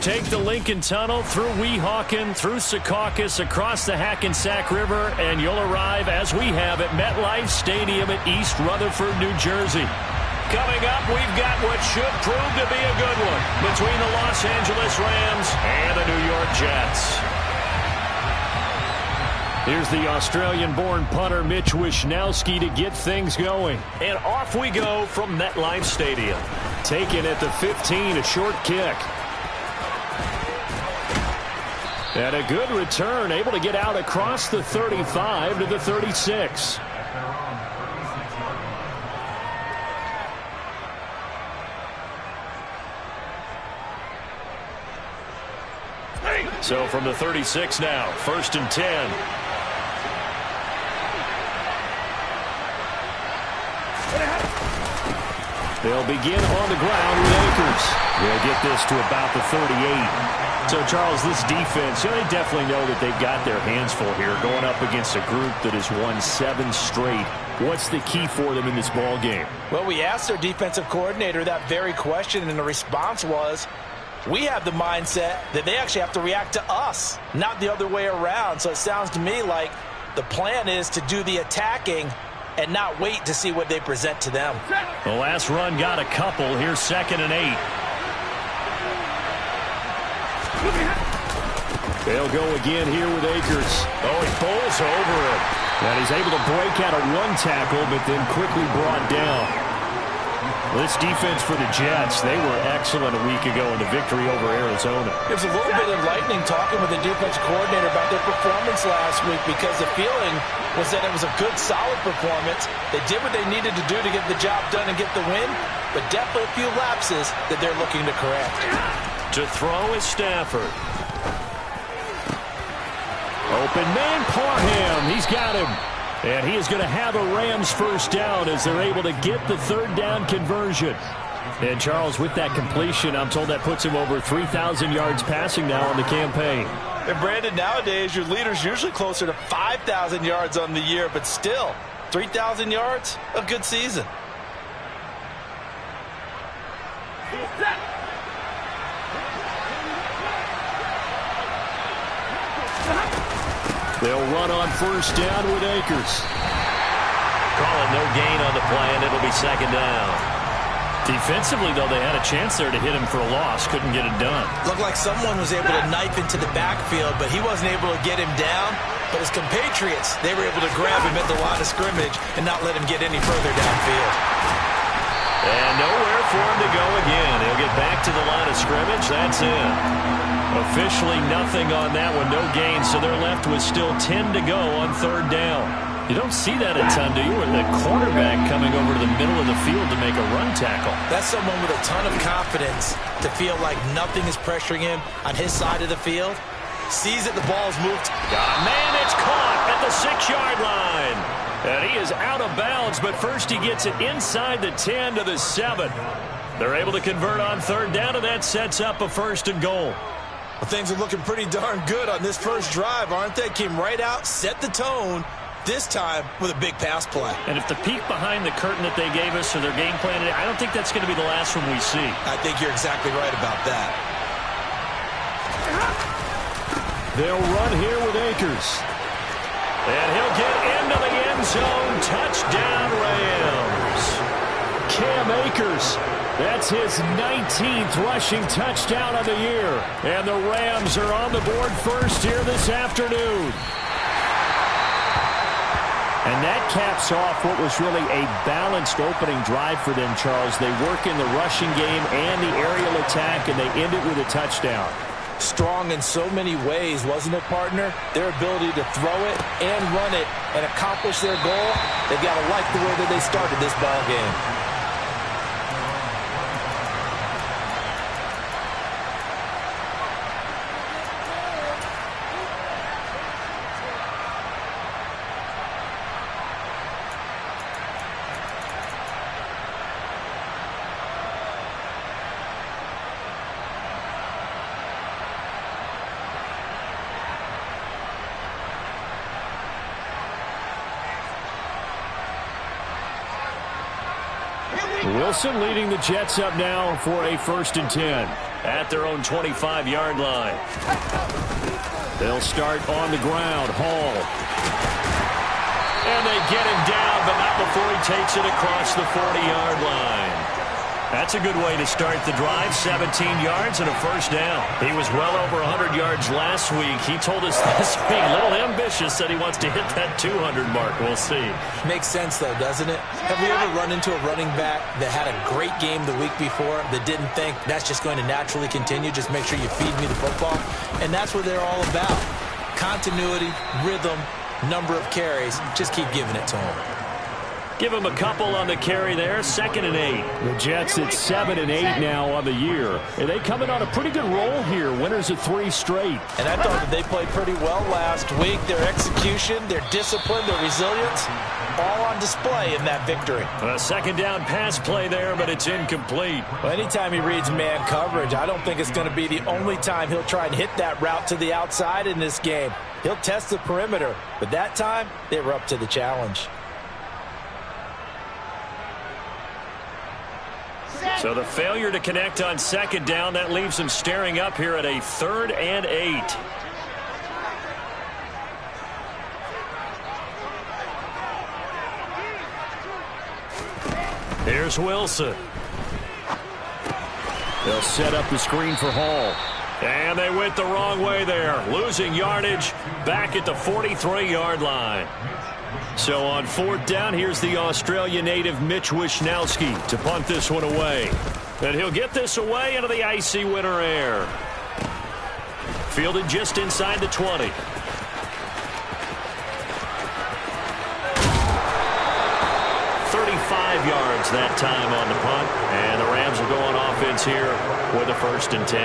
take the Lincoln Tunnel through Weehawken, through Secaucus, across the Hackensack River, and you'll arrive, as we have, at MetLife Stadium at East Rutherford, New Jersey. Coming up, we've got what should prove to be a good one between the Los Angeles Rams and the New York Jets. Here's the Australian-born punter Mitch Wishnowsky to get things going. And off we go from MetLife Stadium. Taken at the 15, a short kick. And a good return, able to get out across the 35 to the 36. So from the 36 now, 1st and 10. They'll begin on the ground with Akers. They'll get this to about the 38. So, Charles, this defense, they definitely know that they've got their hands full here going up against a group that has won 7 straight. What's the key for them in this ball game? Well, we asked their defensive coordinator that very question, and the response was, we have the mindset that they actually have to react to us, not the other way around. So it sounds to me like the plan is to do the attacking and not wait to see what they present to them. The last run got a couple. Here's 2nd and 8. They'll go again here with Akers. Oh, he bowls over it. And he's able to break out a run tackle, but then quickly brought down. This defense for the Jets, they were excellent a week ago in the victory over Arizona. It was a little bit enlightening talking with the defensive coordinator about their performance last week, because the feeling was that it was a good, solid performance. They did what they needed to do to get the job done and get the win, but definitely a few lapses that they're looking to correct. To throw is Stafford. Open man, Parham. He's got him. And he is going to have a Rams first down as they're able to get the 3rd down conversion. And, Charles, with that completion, I'm told that puts him over 3,000 yards passing now on the campaign. And, Brandon, nowadays your leader's usually closer to 5,000 yards on the year, but still, 3,000 yards, a good season. They'll run on 1st down with Akers. Call it no gain on the play, and it'll be 2nd down. Defensively, though, they had a chance there to hit him for a loss. Couldn't get it done. Looked like someone was able to knife into the backfield, but he wasn't able to get him down. But his compatriots, they were able to grab him at the line of scrimmage and not let him get any further downfield. And nowhere for him to go again. He'll get back to the line of scrimmage. That's it. Officially nothing on that one. No gain, so they're left with still 10 to go on 3rd down. You don't see that a ton, do you? With the quarterback coming over to the middle of the field to make a run tackle. That's someone with a ton of confidence to feel like nothing is pressuring him on his side of the field. Sees that the ball's moved. Got a man, it's caught at the 6-yard line. And he is out of bounds, but first he gets it inside the 10 to the 7. They're able to convert on 3rd down, and that sets up a 1st and goal. Well, things are looking pretty darn good on this first drive, aren't they? Came right out, set the tone, this time with a big pass play. And if the peek behind the curtain that they gave us or their game plan, I don't think that's going to be the last one we see. I think you're exactly right about that. They'll run here with Akers. And he'll get into the end zone. Touchdown, Rams. Cam Akers. That's his 19th rushing touchdown of the year. And the Rams are on the board first here this afternoon. And that caps off what was really a balanced opening drive for them, Charles. They work in the rushing game and the aerial attack, and they end it with a touchdown. Strong in so many ways, wasn't it, partner? Their ability to throw it and run it and accomplish their goal, they've got to like the way that they started this ball game. Wilson leading the Jets up now for a 1st and 10. At their own 25-yard line. They'll start on the ground. Hall. And they get him down, but not before he takes it across the 40-yard line. That's a good way to start the drive. 17 yards and a 1st down. He was well over 100 yards last week. He told us this week, a little ambitious, that he wants to hit that 200 mark. We'll see. Makes sense, though, doesn't it? Have we ever run into a running back that had a great game the week before that didn't think that's just going to naturally continue? Just make sure you feed me the football. And that's what they're all about. Continuity, rhythm, number of carries. Just keep giving it to them. Give him a couple on the carry there. 2nd and 8. The Jets at 7 and 8 now on the year. And they coming on a pretty good roll here. Winners of 3 straight. And I thought that they played pretty well last week. Their execution, their discipline, their resilience, all on display in that victory. A 2nd down pass play there, but it's incomplete. Well, anytime he reads man coverage, I don't think it's going to be the only time he'll try and hit that route to the outside in this game. He'll test the perimeter, but that time they were up to the challenge. So the failure to connect on 2nd down, that leaves him staring up here at a 3rd and 8. Here's Wilson. They'll set up the screen for Hall. And they went the wrong way there. Losing yardage back at the 43-yard line. So on 4th down, here's the Australia native Mitch Wishnowsky to punt this one away. And he'll get this away into the icy winter air. Fielded just inside the 20. Yards that time on the punt, and the Rams will go on offense here with a 1st and 10.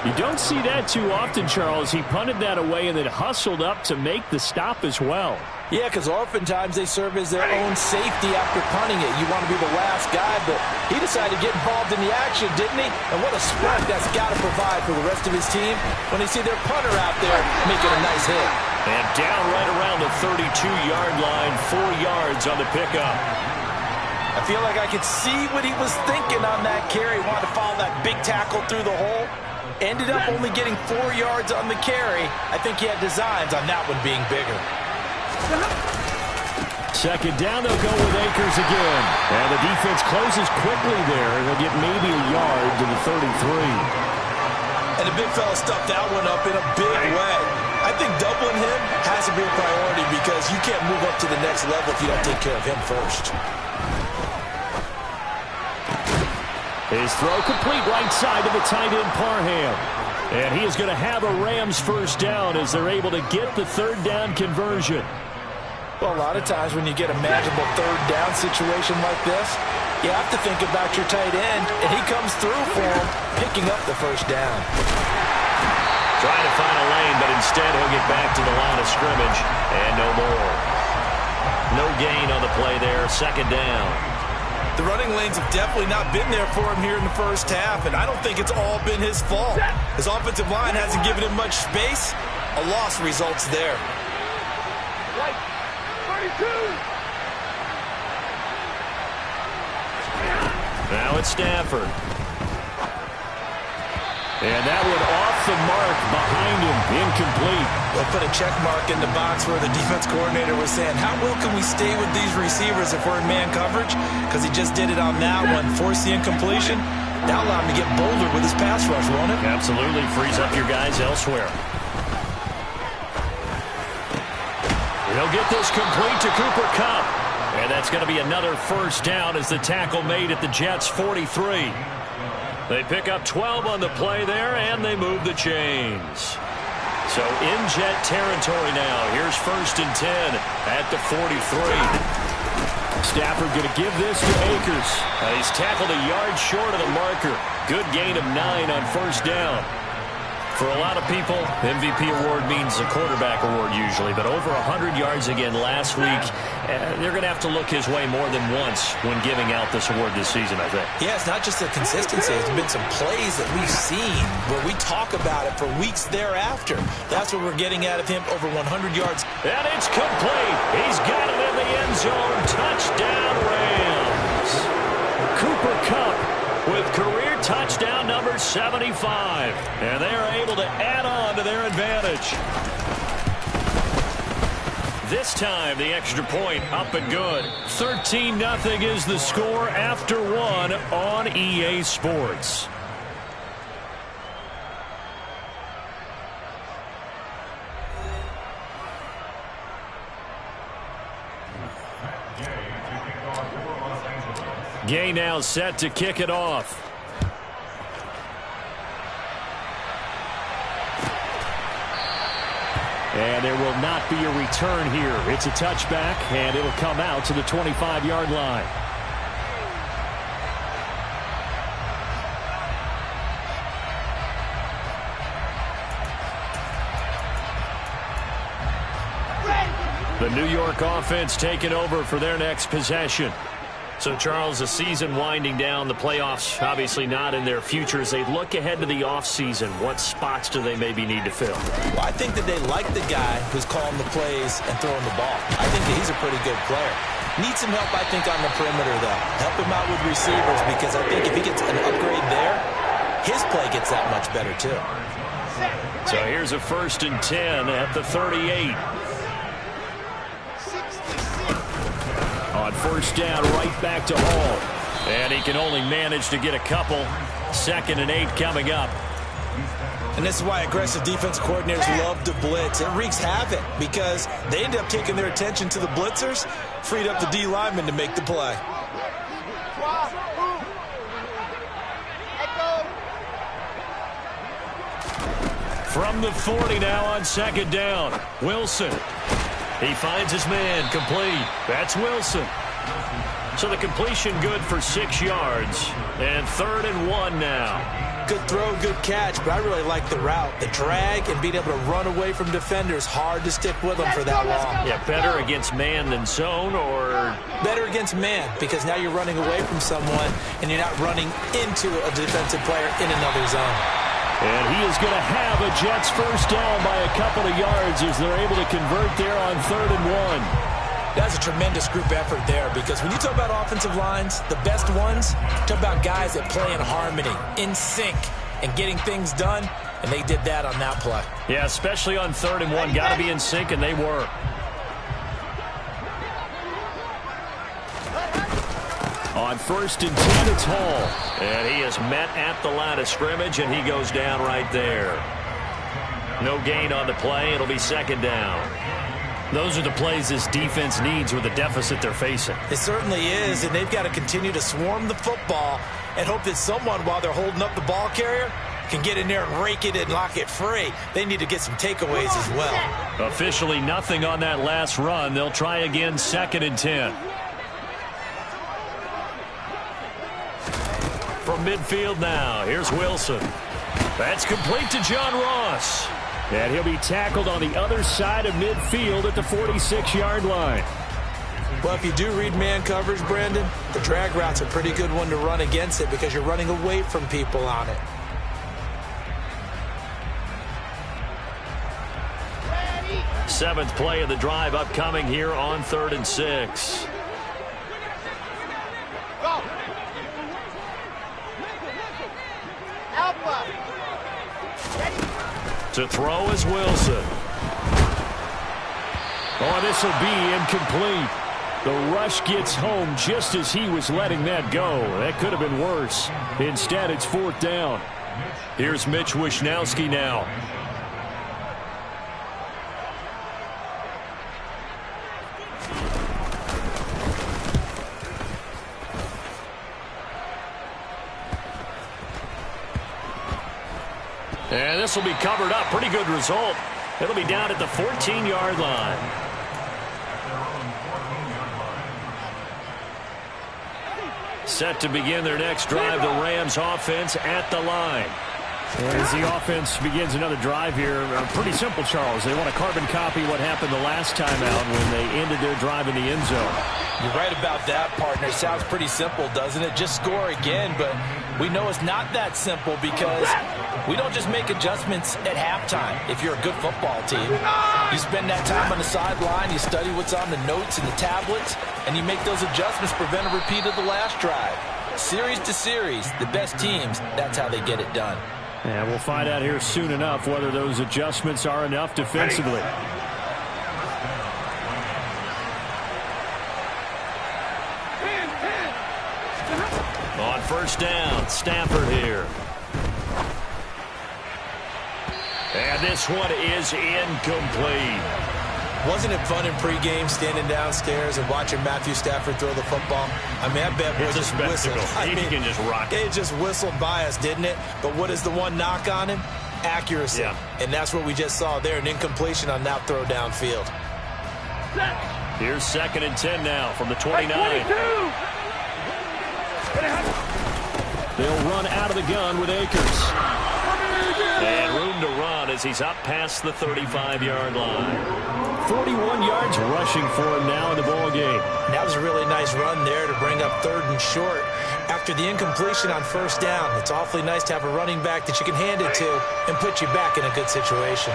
You don't see that too often, Charles. He punted that away and then hustled up to make the stop as well. Yeah, because oftentimes they serve as their own safety after punting it. You want to be the last guy, but he decided to get involved in the action, didn't he? And what a spark that's got to provide for the rest of his team when they see their punter out there making a nice hit. And down right around the 32-yard line, 4 yards on the pickup. I feel like I could see what he was thinking on that carry. Wanted to follow that big tackle through the hole. Ended up only getting 4 yards on the carry. I think he had designs on that one being bigger. 2nd down, they'll go with Akers again. And the defense closes quickly there. They'll get maybe a yard to the 33. And the big fella stuffed that one up in a big way. I think doubling him has to be a priority because you can't move up to the next level if you don't take care of him first. His throw complete right side to the tight end Parham. And he is going to have a Rams 1st down as they're able to get the 3rd down conversion. Well, a lot of times when you get a manageable 3rd down situation like this, you have to think about your tight end, and he comes through for him, picking up the 1st down. Trying to find a lane, but instead he'll get back to the line of scrimmage, and no more. No gain on the play there, 2nd down. The running lanes have definitely not been there for him here in the 1st half, and I don't think it's all been his fault. His offensive line hasn't given him much space. A loss results there. Now it's Stafford. And that one off the mark behind him, incomplete. They'll put a check mark in the box where the defense coordinator was saying, how well can we stay with these receivers if we're in man coverage? Because he just did it on that one, forced the incompletion. That allowed him to get bolder with his pass rush, won't it? Absolutely, frees up your guys elsewhere. He'll get this complete to Cooper Kupp. And that's going to be another 1st down as the tackle made at the Jets' 43. They pick up 12 on the play there, and they move the chains. So in Jet territory now. Here's 1st and 10 at the 43. Stafford going to give this to Akers. He's tackled a yard short of the marker. Good gain of 9 on 1st down. For a lot of people, MVP award means a quarterback award usually, but over 100 yards again last week. They're going to have to look his way more than once when giving out this award this season, I think. Yeah, it's not just the consistency. It's been some plays that we've seen where we talk about it for weeks thereafter. That's what we're getting out of him, over 100 yards. And it's complete. He's got it in the end zone. Touchdown, Rams. Cooper Kupp with career touchdown number 75. And they are able to add on to their advantage. This time, the extra point up and good. 13-0 is the score after one on EA Sports. Gay now set to kick it off. And there will not be a return here. It's a touchback, and it'll come out to the 25-yard line. The New York offense taking over for their next possession. So, Charles, the season winding down, the playoffs obviously not in their future. As they look ahead to the offseason, what spots do they maybe need to fill? Well, I think that they like the guy who's calling the plays and throwing the ball. I think that he's a pretty good player. Needs some help, I think, on the perimeter, though. Help him out with receivers, because I think if he gets an upgrade there, his play gets that much better, too. So here's a 1st and 10 at the 38. On 1st down, right back to Hall. And he can only manage to get a couple. 2nd and 8 coming up. And this is why aggressive defense coordinators love to blitz. It wreaks havoc because they end up taking their attention to the blitzers, freed up the D lineman to make the play. From the 40 now on 2nd down. Wilson. He finds his man, complete. That's Wilson. So the completion good for 6 yards. And 3rd and 1 now. Good throw, good catch, but I really like the route. The drag and being able to run away from defenders, hard to stick with them for that long. Yeah, better against man than zone, or? Better against man, because now you're running away from someone and you're not running into a defensive player in another zone. And he is going to have a Jets 1st down by a couple of yards as they're able to convert there on 3rd and 1. That's a tremendous group effort there, because when you talk about offensive lines, the best ones, talk about guys that play in harmony, in sync, and getting things done, and they did that on that play. Yeah, especially on 3rd and 1. Got to be in sync, and they were. On 1st and 10, it's Hall. And he is met at the line of scrimmage, and he goes down right there. No gain on the play. It'll be 2nd down. Those are the plays this defense needs with the deficit they're facing. It certainly is, and they've got to continue to swarm the football and hope that someone, while they're holding up the ball carrier, can get in there and rake it and lock it free. They need to get some takeaways as well. Officially nothing on that last run. They'll try again, 2nd and 10. From midfield now, here's Wilson. That's complete to John Ross. And he'll be tackled on the other side of midfield at the 46-yard line. Well, if you do read man coverage, Brandon, the drag route's a pretty good one to run against it because you're running away from people on it. Seventh play of the drive upcoming here on 3rd and 6. To throw is Wilson. Oh, this will be incomplete. The rush gets home just as he was letting that go. That could have been worse. Instead, it's 4th down. Here's Mitch Wishnowski now. And this will be covered up. Pretty good result. It'll be down at the 14-yard line. Set to begin their next drive, the Rams offense at the line. As the offense begins another drive here, pretty simple, Charles. They want to carbon copy what happened the last time out when they ended their drive in the end zone. You're right about that, partner. Sounds pretty simple, doesn't it? Just score again, but we know it's not that simple because we don't just make adjustments at halftime. If you're a good football team, you spend that time on the sideline, you study what's on the notes and the tablets, and you make those adjustments, prevent a repeat of the last drive. Series to series, the best teams, that's how they get it done. And we'll find out here soon enough whether those adjustments are enough defensively. On first down, Stafford here. And this one is incomplete. Wasn't it fun in pregame standing downstairs and watching Matthew Stafford throw the football? I mean, that bad boy just whistled. He can just rock it. It just whistled by us, didn't it? But what is the one knock on him? Accuracy. Yeah. And that's what we just saw there, an incompletion on that throw downfield. Here's 2nd and 10 now from the 29. They'll run out of the gun with Akers. And room to run as he's up past the 35-yard line. 41 yards rushing for him now in the ball game. That was a really nice run there to bring up 3rd and short. After the incompletion on first down, it's awfully nice to have a running back that you can hand it to and put you back in a good situation.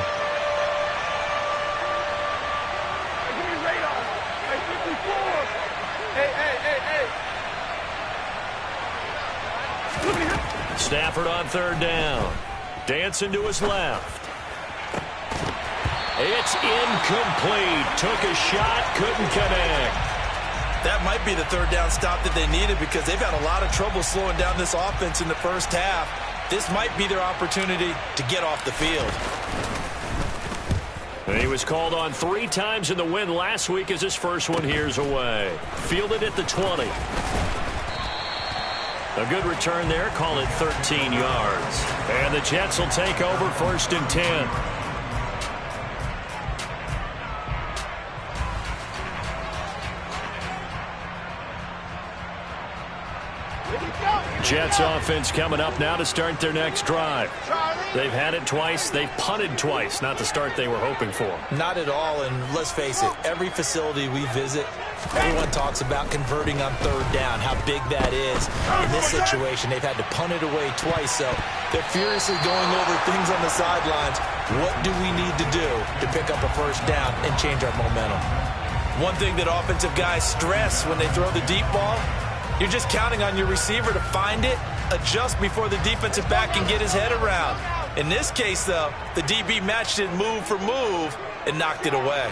Stafford on 3rd down. Dancing to his left. It's incomplete. Took a shot, couldn't connect. That might be the 3rd down stop that they needed because they've had a lot of trouble slowing down this offense in the first half. This might be their opportunity to get off the field. And he was called on 3 times in the win last week as his first one here's away. Fielded at the 20. A good return there. Call it 13 yards. And the Jets will take over 1st and 10. Jets offense coming up now to start their next drive. They've had it twice. They've punted twice. Not the start they were hoping for. Not at all, and let's face it, every facility we visit, everyone talks about converting on 3rd down, how big that is. In this situation, they've had to punt it away twice, so they're furiously going over things on the sidelines. What do we need to do to pick up a 1st down and change our momentum? One thing that offensive guys stress when they throw the deep ball, you're just counting on your receiver to find it, adjust before the defensive back can get his head around. In this case, though, the DB matched it move for move and knocked it away.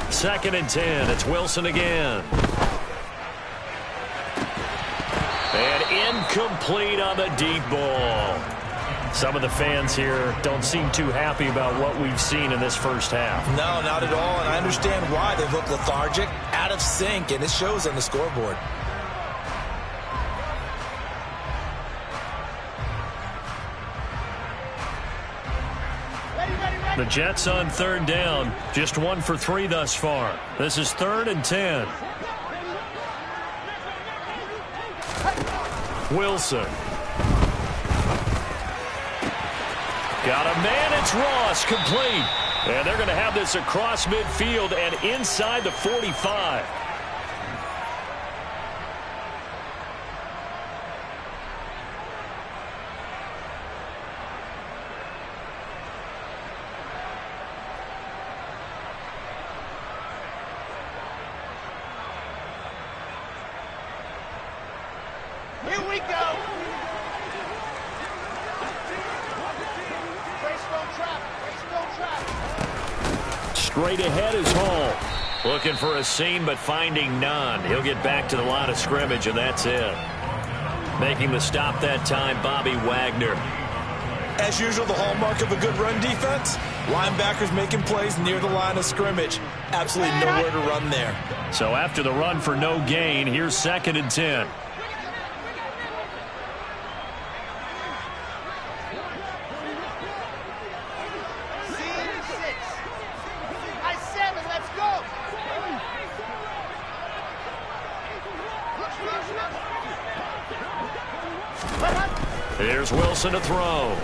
Second and 10. It's Wilson again. And incomplete on the deep ball. Some of the fans here don't seem too happy about what we've seen in this first half. No, not at all, and I understand why. They look lethargic, out of sync, and it shows on the scoreboard. The Jets on 3rd down, just 1 for 3 thus far. This is 3rd and 10. Wilson. Got a man, it's Ross, complete. And they're going to have this across midfield and inside the 45. Here we go. Straight ahead is Hall. Looking for a seam, but finding none. He'll get back to the line of scrimmage, and that's it. Making the stop that time, Bobby Wagner. As usual, the hallmark of a good run defense, linebackers making plays near the line of scrimmage. Absolutely nowhere to run there. So after the run for no gain, here's 2nd and 10. Here's Wilson to throw.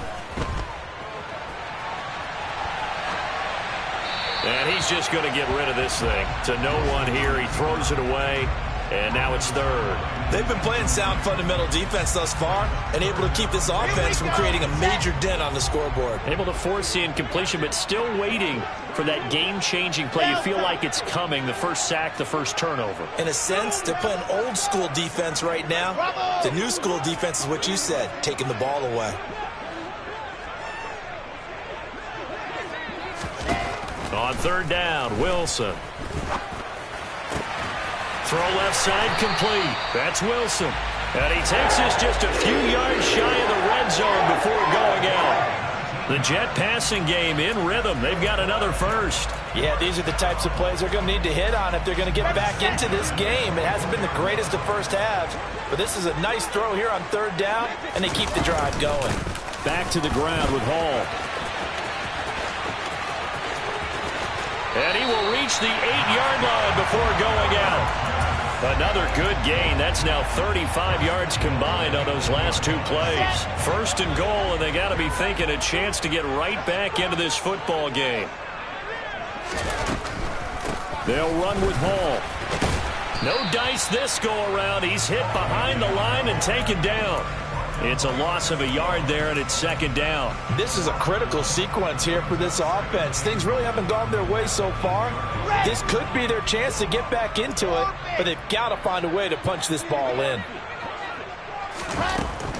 And he's just going to get rid of this thing. To no one here. He throws it away. And now it's third. They've been playing sound fundamental defense thus far and able to keep this offense from creating a major dent on the scoreboard. Able to force the incompletion, but still waiting for that game-changing play. You feel like it's coming, the first sack, the first turnover. In a sense, they're playing old-school defense right now. The new-school defense is what you said, taking the ball away. On third down, Wilson. Throw left side complete. That's Wilson. And he takes this just a few yards shy of the red zone before going out. The Jet passing game in rhythm. They've got another first. Yeah, these are the types of plays they're going to need to hit on if they're going to get back into this game. It hasn't been the greatest of first halves, but this is a nice throw here on third down, and they keep the drive going. Back to the ground with Hall. And he will reach the 8-yard line before going out. Another good gain. That's now 35 yards combined on those last two plays. First and goal, and they got to be thinking a chance to get right back into this football game. They'll run with Hall. No dice this go-around. He's hit behind the line and taken down. It's a loss of a yard there, and it's second down. This is a critical sequence here for this offense. Things really haven't gone their way so far. This could be their chance to get back into it, but they've got to find a way to punch this ball in.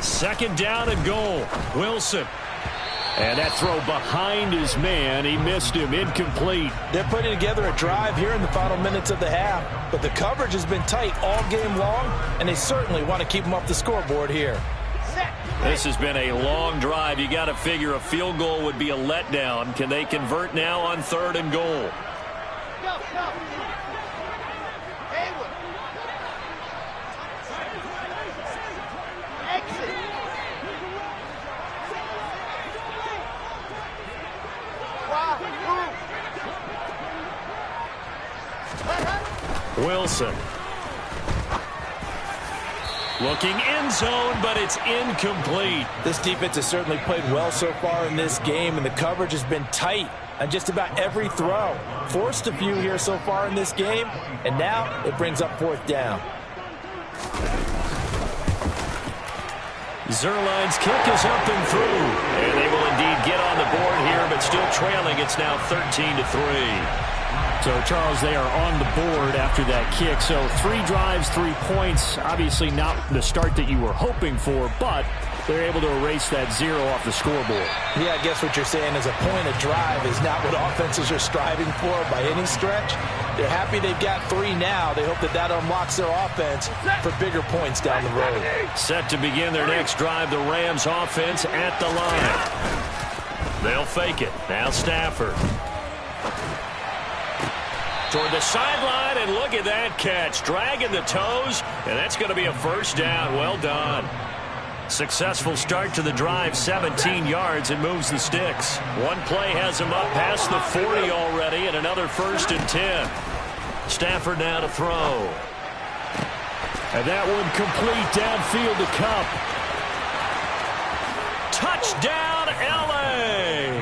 Second down and goal. Wilson. And that throw behind his man. He missed him. Incomplete. They're putting together a drive here in the final minutes of the half, but the coverage has been tight all game long, and they certainly want to keep them off the scoreboard here. This has been a long drive. You got to figure a field goal would be a letdown. Can they convert now on third and goal? Wilson. Looking end zone, but it's incomplete. This defense has certainly played well so far in this game, and the coverage has been tight on just about every throw. Forced a few here so far in this game, and now it brings up fourth down. Zerline's kick is up and through. And they will indeed get on the board here, but still trailing. It's now 13-3. So, Charles, they are on the board after that kick. So 3 drives, 3 points. Obviously not the start that you were hoping for, but they're able to erase that 0 off the scoreboard. Yeah, I guess what you're saying is a point of drive is not what offenses are striving for by any stretch. They're happy they've got 3 now. They hope that that unlocks their offense for bigger points down the road. Set to begin their next drive, the Rams offense at the line. They'll fake it. Now Stafford. Toward the sideline, and look at that catch. Dragging the toes, and that's going to be a first down. Well done. Successful start to the drive, 17 yards, and moves the sticks. One play has him up past the 40 already, and another first and 10. Stafford now to throw. And that one complete downfield to Kupp. Touchdown, L.A.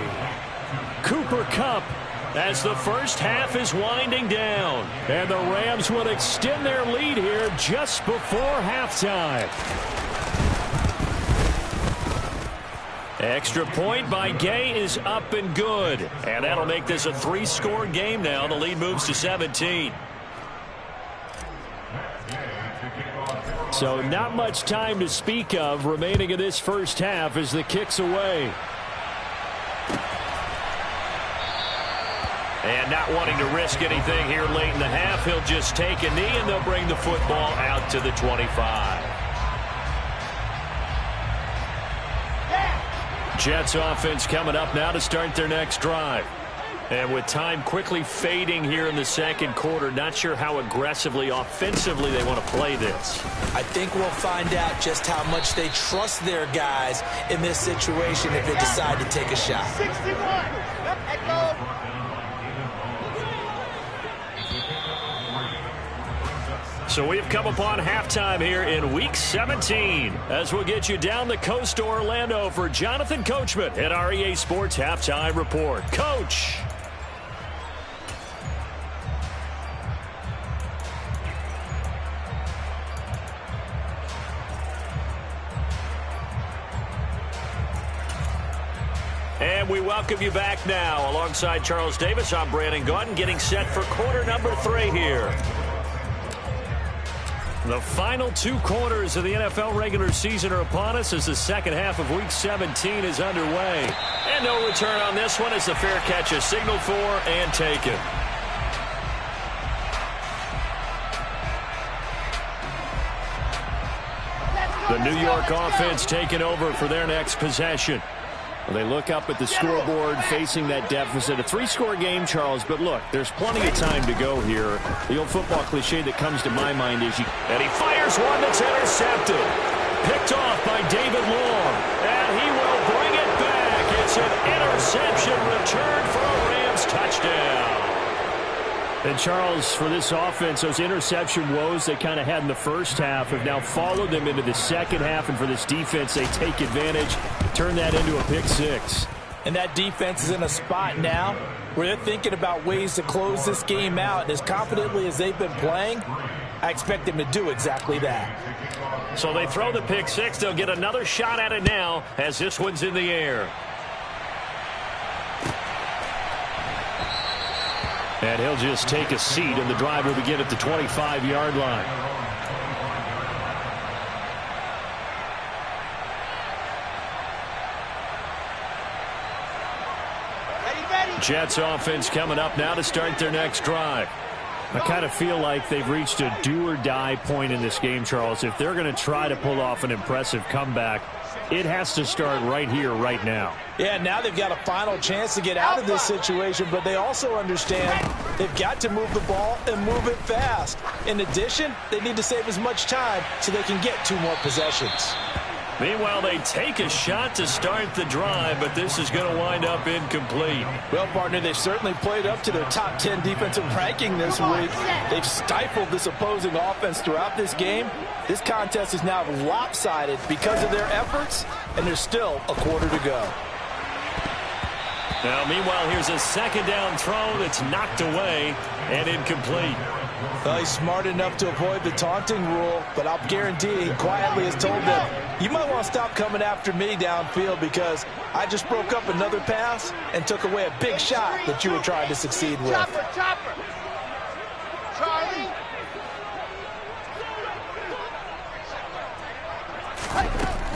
Cooper Kupp, as the first half is winding down. and the Rams would extend their lead here just before halftime. Extra point by Gay is up and good. And that'll make this a 3-score game now. The lead moves to 17. So not much time to speak of remaining in this first half as the kick's away. And not wanting to risk anything here late in the half, he'll just take a knee, and they'll bring the football out to the 25. Jets offense coming up now to start their next drive. And with time quickly fading here in the second quarter, not sure how aggressively, offensively they want to play this. I think we'll find out just how much they trust their guys in this situation if they decide to take a shot. 61. Echo. So we've come upon halftime here in Week 17 as we'll get you down the coast to Orlando for Jonathan Coachman at our EA Sports Halftime Report. Coach. And we welcome you back now. Alongside Charles Davis, I'm Brandon Gaudin, getting set for quarter number 3 here. The final 2 quarters of the NFL regular season are upon us as the second half of Week 17 is underway. And no return on this one as the fair catch is signaled for and taken. The New York offense taking over for their next possession. Well, they look up at the scoreboard facing that deficit. A 3-score game, Charles, but look, there's plenty of time to go here. The old football cliche that comes to my mind is And he fires one that's intercepted. Picked off by David Long. And he will bring it back. It's an interception return for a Rams touchdown. And, Charles, for this offense, those interception woes they kind of had in the first half have now followed them into the second half. And for this defense, they take advantage, turn that into a pick 6. And that defense is in a spot now where they're thinking about ways to close this game out. And as confidently as they've been playing, I expect them to do exactly that. So they throw the pick 6. They'll get another shot at it now as this one's in the air. And he'll just take a seat, and the drive will begin at the 25-yard line. Jets offense coming up now to start their next drive. I kind of feel like they've reached a do-or-die point in this game, Charles. If they're going to try to pull off an impressive comeback, it has to start right here, right now. Yeah, now they've got a final chance to get out of this situation, but they also understand they've got to move the ball and move it fast. In addition, they need to save as much time so they can get 2 more possessions. Meanwhile, they take a shot to start the drive, but this is going to wind up incomplete. Well, partner, they've certainly played up to their top 10 defensive ranking this week. They've stifled this opposing offense throughout this game. This contest is now lopsided because of their efforts, and there's still a quarter to go. Now, meanwhile, here's a second down throw that's knocked away and incomplete. Well, he's smart enough to avoid the taunting rule, but I'll guarantee he quietly has told them, you might want to stop coming after me downfield because I just broke up another pass and took away a big shot that you were trying to succeed with. Chopper. Charlie.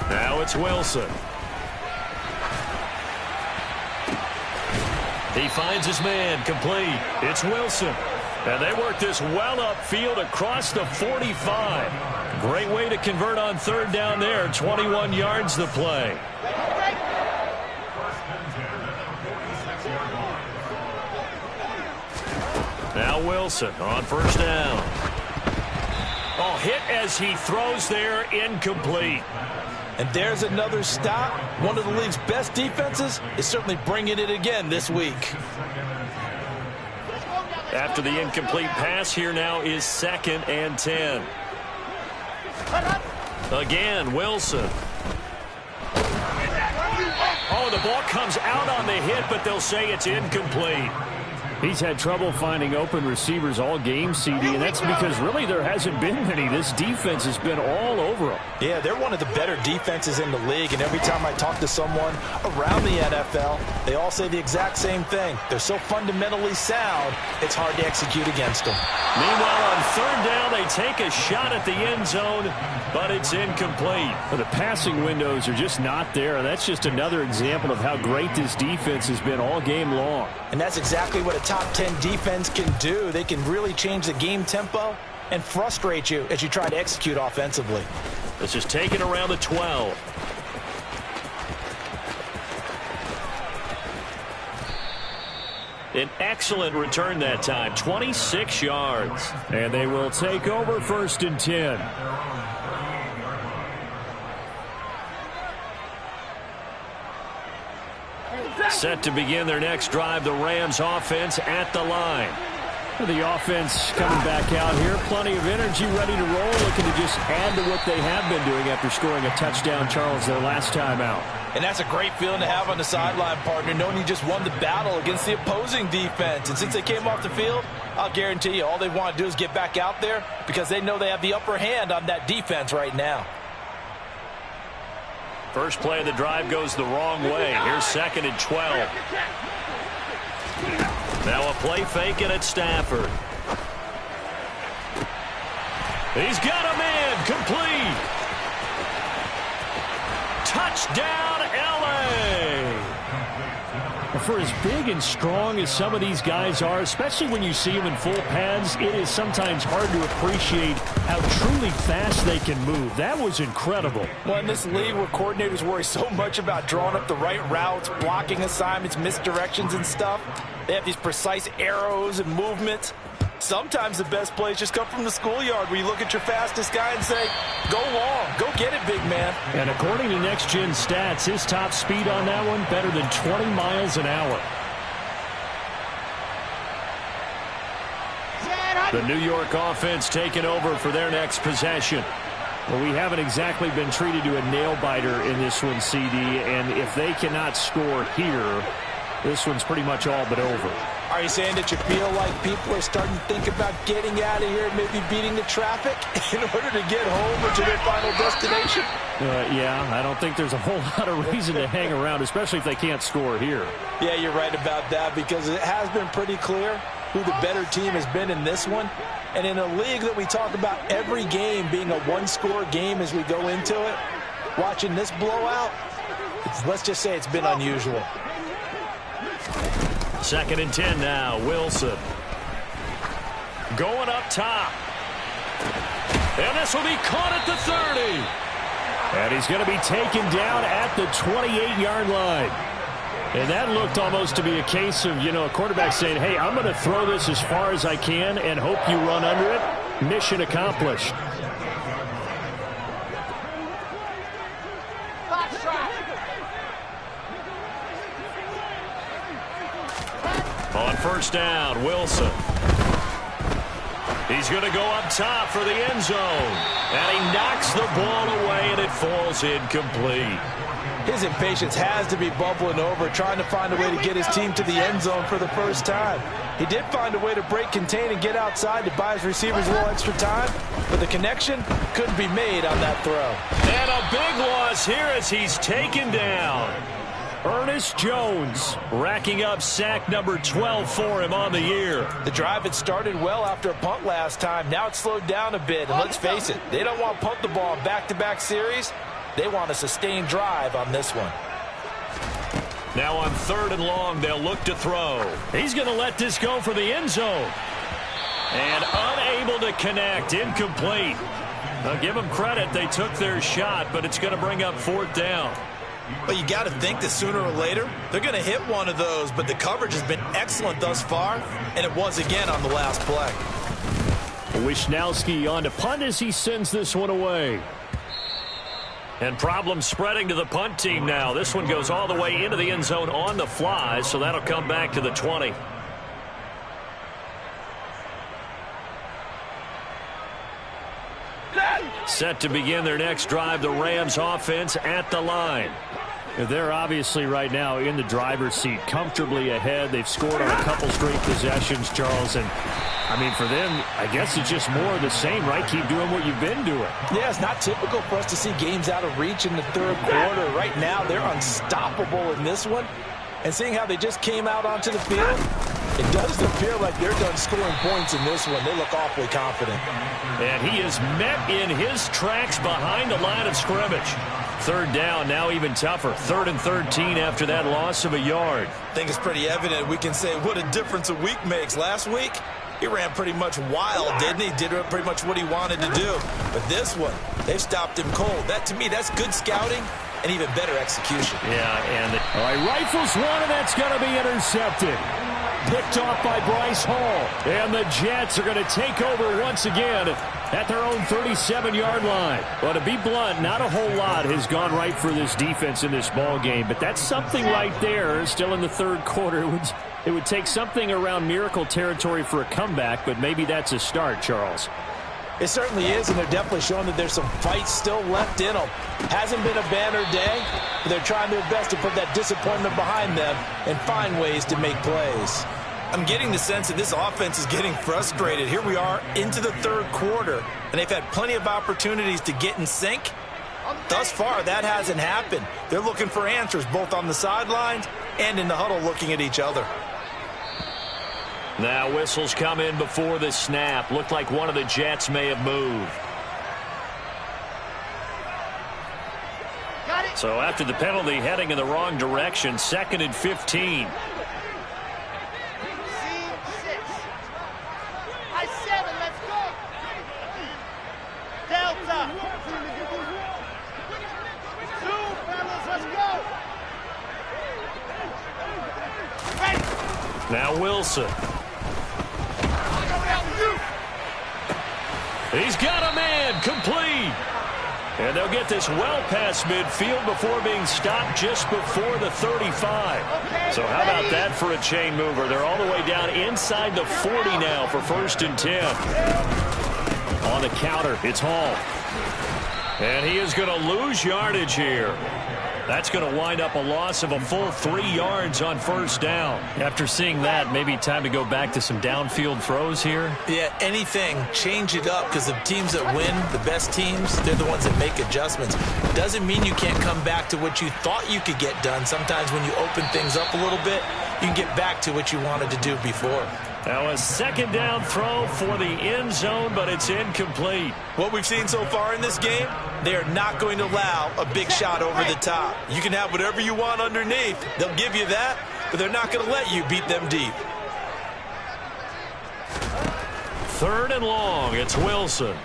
Now it's Wilson. He finds his man, complete. It's Wilson. And they work this well upfield across the 45. Great way to convert on third down there. 21 yards the play. Now Wilson on first down. Oh, hit as he throws there, incomplete. And there's another stop. One of the league's best defenses is certainly bringing it again this week. After the incomplete pass, here now is 2nd and 10. Again, Wilson. Oh, the ball comes out on the hit, but they'll say it's incomplete. He's had trouble finding open receivers all game, CD, and that's because really there hasn't been many. This defense has been all over them. Yeah, they're one of the better defenses in the league, and every time I talk to someone around the NFL, they all say the exact same thing. They're so fundamentally sound, it's hard to execute against them. Meanwhile, on third down, they take a shot at the end zone, but it's incomplete. Well, the passing windows are just not there, and that's just another example of how great this defense has been all game long. And that's exactly what a top 10 defense can do. They can really change the game tempo and frustrate you as you try to execute offensively. This is taken around the 12. An excellent return that time, 26 yards. And they will take over 1st and 10. Set to begin their next drive, the Rams offense at the line. The offense coming back out here, plenty of energy, ready to roll, looking to just add to what they have been doing after scoring a touchdown, Charles, their last time out. And that's a great feeling to have on the sideline, partner, knowing you just won the battle against the opposing defense. And since they came off the field, I'll guarantee you all they want to do is get back out there because they know they have the upper hand on that defense right now. First play of the drive goes the wrong way. Here's 2nd and 12. Now a play fake, and it's Stafford. He's got a man, complete. Touchdown, L.A. For as big and strong as some of these guys are, especially when you see them in full pads, it is sometimes hard to appreciate how truly fast they can move. That was incredible. Well, in this league where coordinators worry so much about drawing up the right routes, blocking assignments, misdirections and stuff, they have these precise arrows and movements. Sometimes the best plays just come from the schoolyard where you look at your fastest guy and say, go long, go get it, big man. And according to Next Gen Stats, his top speed on that one, better than 20 miles an hour. The New York offense taking over for their next possession. Well, we haven't exactly been treated to a nail-biter in this one, CD, and if they cannot score here, this one's pretty much all but over. Are you saying that you feel like people are starting to think about getting out of here and maybe beating the traffic in order to get home or to their final destination? Yeah, I don't think there's a whole lot of reason to hang around, especially if they can't score here. Yeah, you're right about that, because it has been pretty clear who the better team has been in this one. And in a league that we talk about every game being a one-score game as we go into it, watching this blowout, let's just say it's been unusual. 2nd and 10 now. Wilson going up top. And this will be caught at the 30. And he's going to be taken down at the 28-yard line. And that looked almost to be a case of, a quarterback saying, hey, I'm going to throw this as far as I can and hope you run under it. Mission accomplished. On 1st down, Wilson. He's going to go up top for the end zone. And he knocks the ball away, and it falls incomplete. His impatience has to be bubbling over, trying to find a way to get his team to the end zone for the first time. He did find a way to break, contain, and get outside to buy his receivers a little extra time, but the connection couldn't be made on that throw. And a big loss here as he's taken down. Ernest Jones racking up sack number 12 for him on the year. The drive had started well after a punt last time. Now it's slowed down a bit, and let's face it, they don't want to punt the ball in back-to-back series. They want a sustained drive on this one. Now on 3rd and long, they'll look to throw. He's going to let this go for the end zone. And unable to connect, incomplete. Now give them credit, they took their shot, but it's going to bring up 4th down. But you got to think that sooner or later, they're going to hit one of those, but the coverage has been excellent thus far, and it was again on the last play. Wishnowski on to punt as he sends this one away. And problems spreading to the punt team now. This one goes all the way into the end zone on the fly, so that'll come back to the 20. Set to begin their next drive, the Rams offense at the line. They're obviously right now in the driver's seat, comfortably ahead. They've scored on a couple straight possessions, Charles, and I mean, for them, I guess it's just more of the same, right? Keep doing what you've been doing. Yeah, it's not typical for us to see games out of reach in the 3rd quarter. Right now, they're unstoppable in this one. And seeing how they just came out onto the field, it doesn't appear like they're done scoring points in this one. They look awfully confident. And he is met in his tracks behind the line of scrimmage. 3rd down, now even tougher. 3rd and 13 after that loss of a yard. I think it's pretty evident. We can say what a difference a week makes. Last week, he ran pretty much wild, didn't he? Did pretty much what he wanted to do. But this one, they've stopped him cold. That, to me, that's good scouting and even better execution. Yeah, and all right, rifles one, and that's going to be intercepted. Picked off by Bryce Hall. And the Jets are going to take over once again at their own 37-yard line. Well, to be blunt, not a whole lot has gone right for this defense in this ball game, but that's something right there. Still in the 3rd quarter. It would take something around miracle territory for a comeback, but maybe that's a start, Charles. It certainly is, and they're definitely showing that there's some fight still left in them. Hasn't been a banner day, but they're trying their best to put that disappointment behind them and find ways to make plays. I'm getting the sense that this offense is getting frustrated. Here we are into the 3rd quarter, and they've had plenty of opportunities to get in sync, Thus far, that hasn't happened. They're looking for answers both on the sidelines and in the huddle looking at each other. Now whistles come in before the snap. Looked like one of the Jets may have moved. So after the penalty, heading in the wrong direction, 2nd and 15. I-7, let's go. Delta. 2, fellas, let's go. Ready. Now Wilson. He's got a man, complete. And they'll get this well past midfield before being stopped just before the 35. So how about that for a chain mover? They're all the way down inside the 40 now for 1st and 10. On the counter, it's Hall. And he is going to lose yardage here. That's going to wind up a loss of a full 3 yards on 1st down. After seeing that, maybe time to go back to some downfield throws here. Yeah, anything. Change it up, because the teams that win, the best teams, they're the ones that make adjustments. Doesn't mean you can't come back to what you thought you could get done. Sometimes when you open things up a little bit, you can get back to what you wanted to do before. Now a 2nd down throw for the end zone, but it's incomplete. What we've seen so far in this game, they are not going to allow a big shot over the top. You can have whatever you want underneath. They'll give you that, but they're not going to let you beat them deep. 3rd and long, it's Wilson.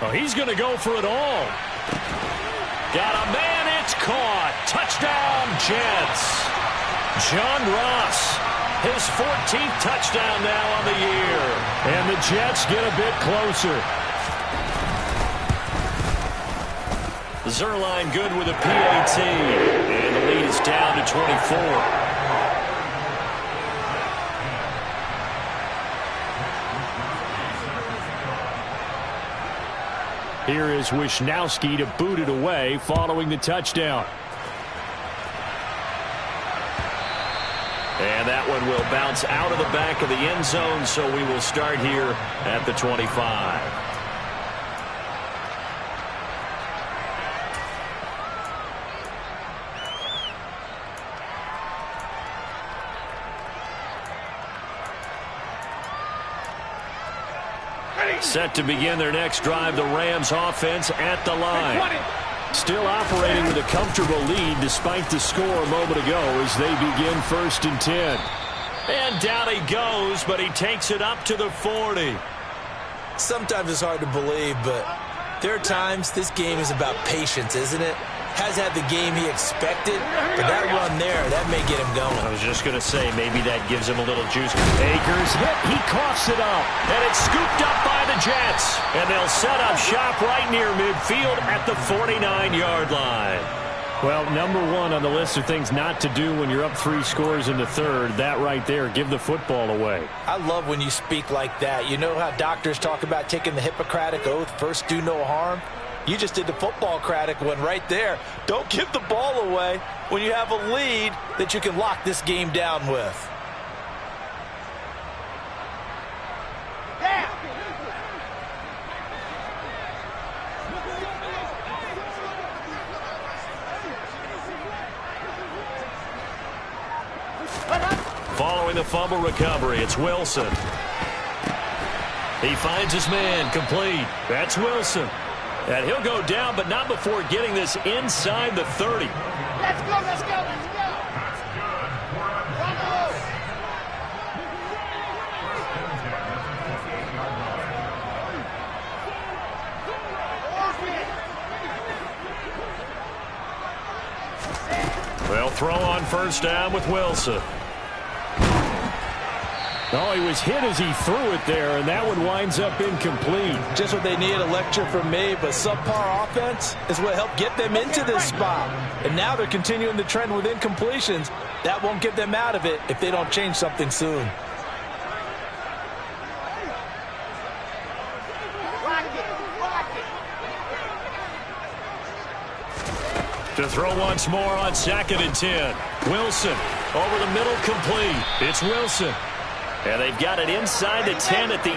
Oh, he's going to go for it all. Got a man, it's caught. Touchdown, Jets. John Ross, his 14th touchdown now on the year. And the Jets get a bit closer. Zerline good with a PAT. And the lead is down to 24. Here is Wisnowski to boot it away following the touchdown. And that one will bounce out of the back of the end zone, so we will start here at the 25. Set to begin their next drive, the Rams offense at the line. Still operating with a comfortable lead despite the score a moment ago as they begin 1st and 10. And down he goes, but he takes it up to the 40. Sometimes it's hard to believe, but there are times this game is about patience, isn't it? Has had the game he expected, but that run there, that may get him going. I was just going to say, maybe that gives him a little juice. Akers hit, he coughs it up, and it's scooped up by the Jets. And they'll set up shop right near midfield at the 49-yard line. Well, number one on the list of things not to do when you're up 3 scores in the 3rd, that right there, give the football away. I love when you speak like that. You know how doctors talk about taking the Hippocratic Oath, first do no harm? You just did the football-cratic one right there. Don't give the ball away when you have a lead that you can lock this game down with. Down. Following the fumble recovery, it's Wilson. He finds his man, complete. That's Wilson. And he'll go down, but not before getting this inside the 30. Let's go, let's go, let's go. Well, throw on 1st down with Wilson. Oh, he was hit as he threw it there, and that one winds up incomplete. Just what they needed, a lecture from me, but subpar offense is what helped get them into this spot. And now they're continuing the trend with incompletions. That won't get them out of it if they don't change something soon. To throw once more on 2nd and 10. Wilson over the middle, complete. It's Wilson. And they've got it inside the 10 at the 8.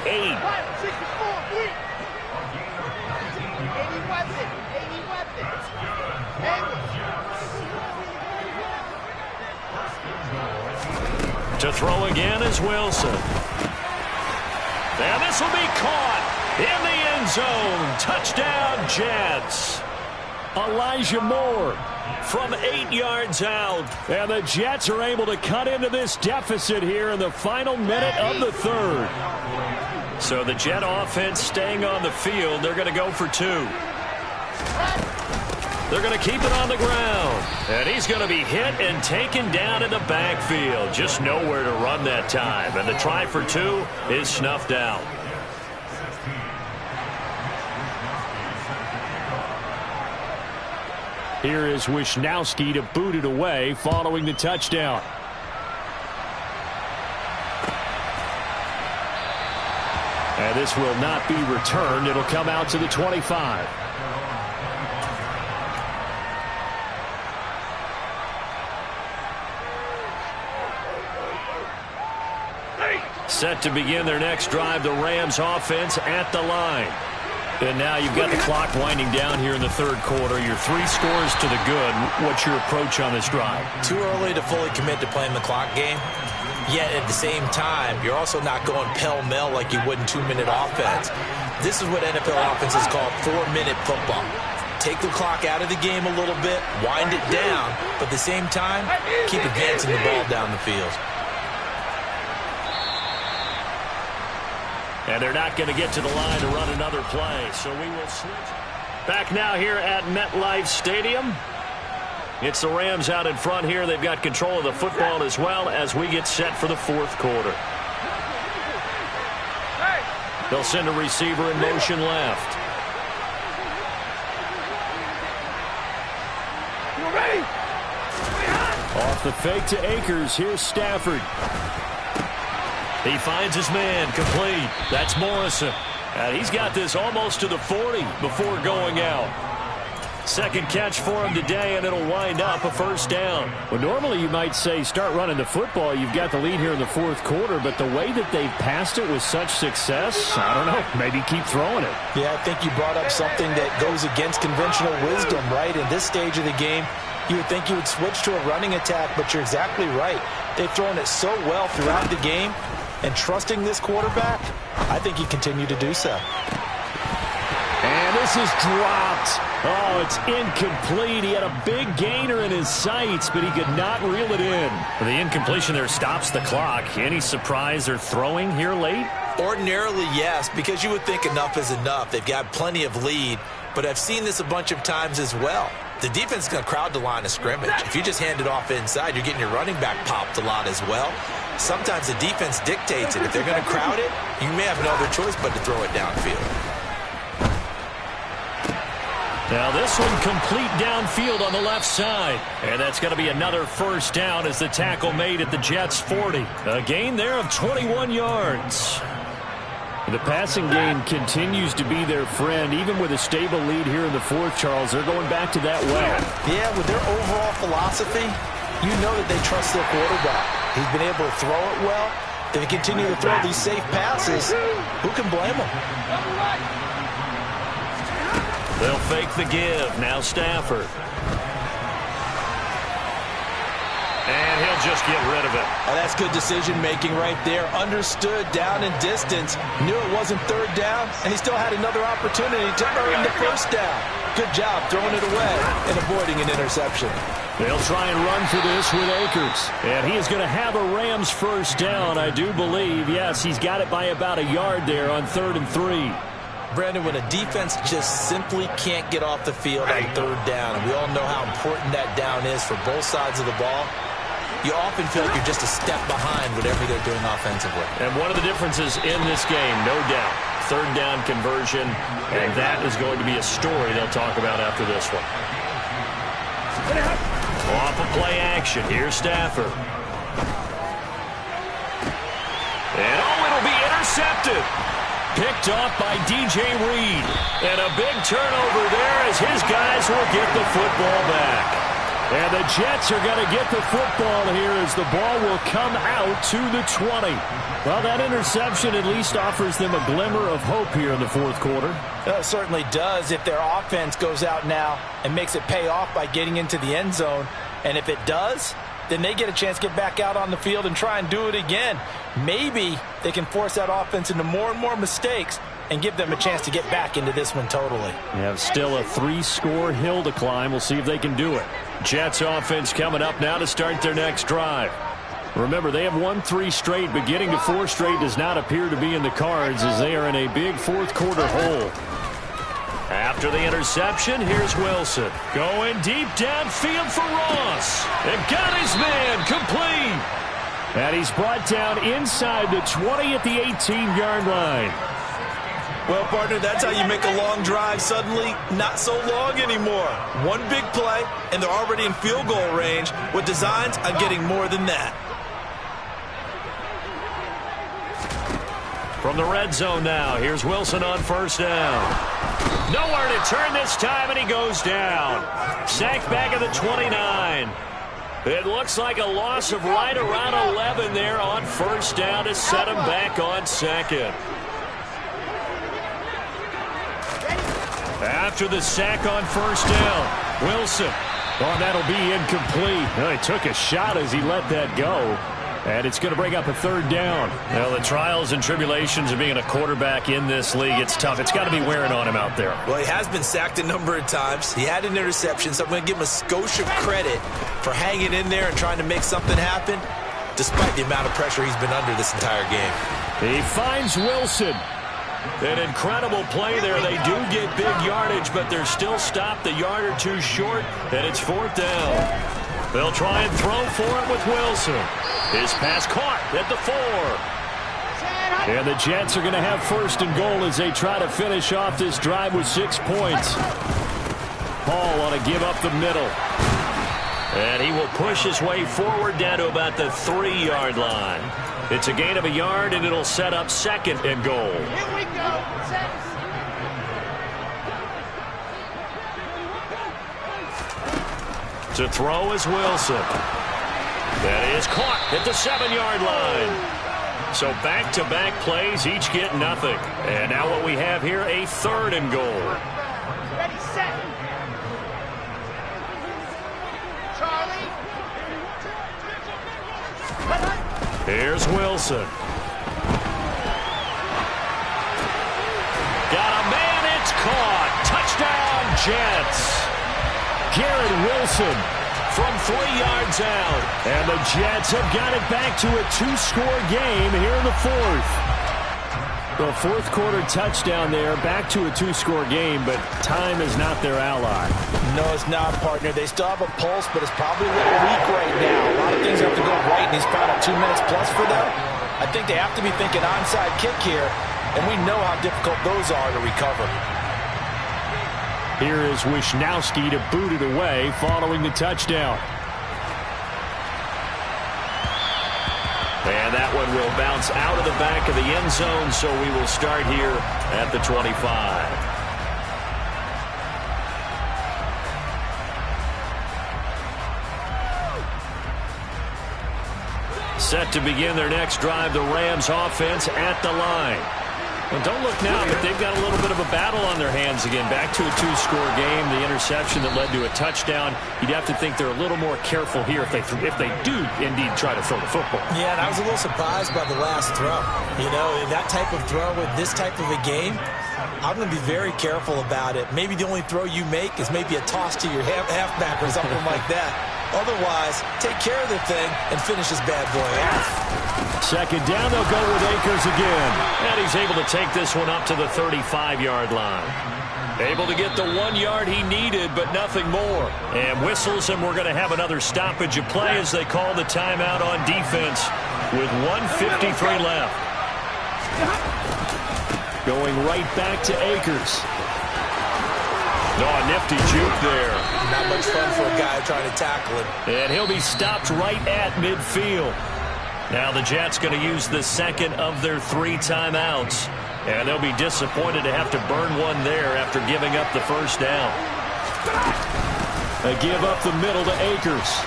To throw again is Wilson. And this will be caught in the end zone. Touchdown, Jets. Elijah Moore from 8 yards out. And the Jets are able to cut into this deficit here in the final minute of the third. So the Jet offense staying on the field. They're going to go for 2. They're going to keep it on the ground. And he's going to be hit and taken down in the backfield. Just nowhere to run that time. And the try for 2 is snuffed out. Here is Wisnowski to boot it away following the touchdown. And this will not be returned. It'll come out to the 25. Set to begin their next drive, the Rams offense at the line. And now you've got the clock winding down here in the third quarter. You're 3 scores to the good. What's your approach on this drive? Too early to fully commit to playing the clock game. Yet at the same time, you're also not going pell-mell like you would in 2-minute offense. This is what NFL offenses call 4-minute football. Take the clock out of the game a little bit, wind it down, but at the same time, keep advancing the ball down the field. And they're not going to get to the line to run another play, so we will switch. Back now here at MetLife Stadium. It's the Rams out in front here. They've got control of the football as well as we get set for the fourth quarter. They'll send a receiver in motion left. Off the fake to Akers. Here's Stafford. He finds his man, complete. That's Morrison. And he's got this almost to the 40 before going out. Second catch for him today, and it'll wind up a first down. Well, normally you might say start running the football. You've got the lead here in the fourth quarter, but the way that they've passed it with such success, I don't know, maybe keep throwing it. Yeah, I think you brought up something that goes against conventional wisdom, right? In this stage of the game, you would think you would switch to a running attack, but you're exactly right. They've thrown it so well throughout the game. And trusting this quarterback, I think he continued to do so. And this is dropped. Oh, it's incomplete. He had a big gainer in his sights, but he could not reel it in. The incompletion there stops the clock. Any surprise they're throwing here late? Ordinarily, yes, because you would think enough is enough. They've got plenty of lead, but I've seen this a bunch of times as well. The defense is going to crowd the line of scrimmage. If you just hand it off inside, you're getting your running back popped a lot as well. Sometimes the defense dictates it. If they're going to crowd it, you may have no other choice but to throw it downfield. Now this one complete downfield on the left side. And that's going to be another first down as the tackle made at the Jets' 40. A gain there of 21 yards. The passing game continues to be their friend. Even with a stable lead here in the fourth, Charles, they're going back to that well. Yeah, with their overall philosophy, you know that they trust their quarterback. He's been able to throw it well. They continue to throw these safe passes. Who can blame them? They'll fake the give. Now Stafford. And he'll just get rid of it. And that's good decision-making right there. Understood down and distance. Knew it wasn't third down, and he still had another opportunity to earn the first down. Good job throwing it away and avoiding an interception. They'll try and run for this with Akers. And he is going to have a Rams first down, I do believe. Yes, he's got it by about a yard there on 3rd and 3. Brandon, when a defense just simply can't get off the field on third down, and we all know how important that down is for both sides of the ball, you often feel like you're just a step behind whatever they're doing offensively. And one of the differences in this game, no doubt, third down conversion, and that is going to be a story they'll talk about after this one. Off of play action, here's Stafford. And it'll be intercepted. Picked off by DJ Reed. And a big turnover there as his guys will get the football back. And the Jets are going to get the football here as the ball will come out to the 20. Well, that interception at least offers them a glimmer of hope here in the fourth quarter. It certainly does if their offense goes out now and makes it pay off by getting into the end zone. And if it does, then they get a chance to get back out on the field and try and do it again. Maybe they can force that offense into more and more mistakes and give them a chance to get back into this one totally. They have still a 3-score hill to climb. We'll see if they can do it. Jets offense coming up now to start their next drive. Remember, they have won 3 straight, but getting to 4 straight does not appear to be in the cards as they are in a big fourth-quarter hole. After the interception, here's Wilson. Going deep downfield for Ross. And got his man complete. And he's brought down inside the 20 at the 18-yard line. Well, partner, that's how you make a long drive suddenly not so long anymore. One big play, and they're already in field goal range with designs on getting more than that. From the red zone now, here's Wilson on first down. Nowhere to turn this time, and he goes down. Sacked back at the 29. It looks like a loss of right around 11 there on first down to set him back on second. After the sack on first down, Wilson. Oh, that'll be incomplete. Well, he took a shot as he let that go. And it's going to bring up a third down. Well, the trials and tribulations of being a quarterback in this league, it's tough. It's got to be wearing on him out there. Well, he has been sacked a number of times. He had an interception, so I'm going to give him a skosh of credit for hanging in there and trying to make something happen, despite the amount of pressure he's been under this entire game. He finds Wilson. An incredible play there. They do get big yardage, but they're still stopped a yard or two short, and it's fourth down. They'll try and throw for it with Wilson. His pass caught at the 4. And the Jets are going to have first and goal as they try to finish off this drive with 6 points. Paul on a give up the middle. And he will push his way forward down to about the 3-yard line. It's a gain of a yard, and it'll set up second and goal. Here we go. To throw is Wilson. That is caught at the 7-yard line. So back-to-back plays, each get nothing. And now what we have here, a third and goal. Ready, set. Charlie. Here's Wilson. Got a man, it's caught. Touchdown, Jets. Garrett Wilson from 3 yards out. And the Jets have got it back to a 2-score game here in the fourth. The fourth-quarter touchdown there, back to a 2-score game, but time is not their ally. No, it's not, partner. They still have a pulse, but it's probably a little weak right now. A lot of things have to go right, and he's found a 2 minutes plus for them. I think they have to be thinking onside kick here, and we know how difficult those are to recover. Here is Wisnowski to boot it away following the touchdown. And that one will bounce out of the back of the end zone, so we will start here at the 25. Set to begin their next drive, the Rams offense at the line. Well, don't look now, but they've got a little bit of a battle on their hands again. Back to a 2-score game. The interception that led to a touchdown. You'd have to think they're a little more careful here if they do indeed try to throw the football. Yeah, and I was a little surprised by the last throw. You know, that type of throw with this type of a game, I'm going to be very careful about it. Maybe the only throw you make is maybe a toss to your halfback or something like that. Otherwise, take care of the thing and finish this bad boy off. Second down, they'll go with Akers again. And he's able to take this one up to the 35-yard line. Able to get the 1 yard he needed, but nothing more. And whistles, and we're going to have another stoppage of play as they call the timeout on defense with 1:53 left. Going right back to Akers. Oh, nifty juke there. Not much fun for a guy trying to tackle him. And he'll be stopped right at midfield. Now the Jets going to use the second of their 3 timeouts. And they'll be disappointed to have to burn one there after giving up the first down. A give up the middle to Akers.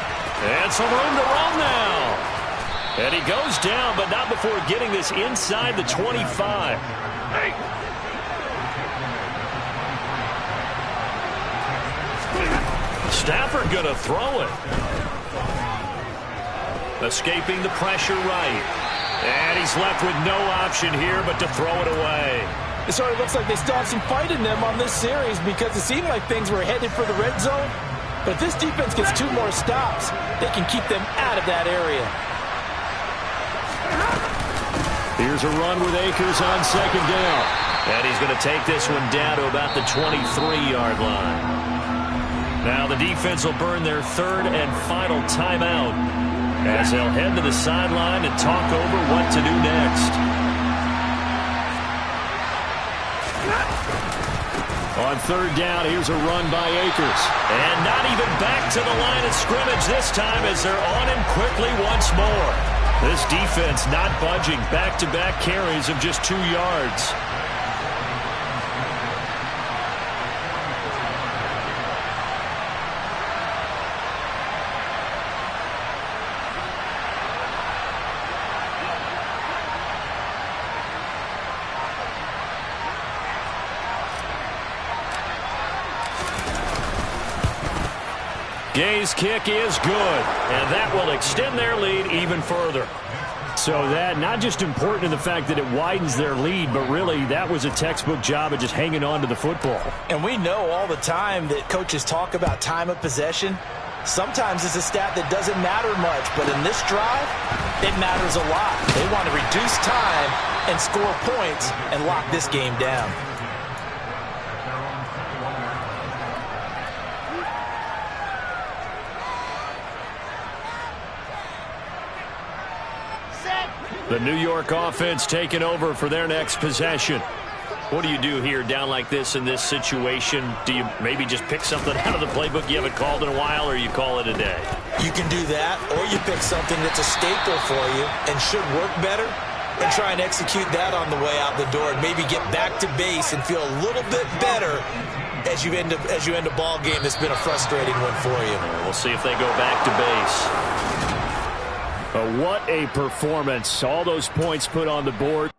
And some room to run now. And he goes down, but not before getting this inside the 25. Stafford going to throw it. Escaping the pressure right. And he's left with no option here but to throw it away. It sort of looks like they still have some fight in them on this series because it seemed like things were headed for the red zone. But if this defense gets 2 more stops, they can keep them out of that area. Here's a run with Akers on second down. And he's going to take this one down to about the 23-yard line. Now the defense will burn their 3rd and final timeout as they'll head to the sideline and talk over what to do next. On 3rd down, here's a run by Akers. And not even back to the line of scrimmage this time as they're on him quickly once more. This defense not budging. Back-to-back carries of just 2 yards. Gay's kick is good, and that will extend their lead even further. So that not just important in the fact that it widens their lead, but really that was a textbook job of just hanging on to the football. And we know all the time that coaches talk about time of possession. Sometimes it's a stat that doesn't matter much, but in this drive, it matters a lot. They want to reduce time and score points and lock this game down. The New York offense taking over for their next possession. What do you do here down like this in this situation? Do you maybe just pick something out of the playbook you haven't called in a while, or you call it a day? You can do that, or you pick something that's a staple for you and should work better and try and execute that on the way out the door and maybe get back to base and feel a little bit better as you end a ball game that's been a frustrating one for you. We'll see if they go back to base. What a performance. All those points put on the board.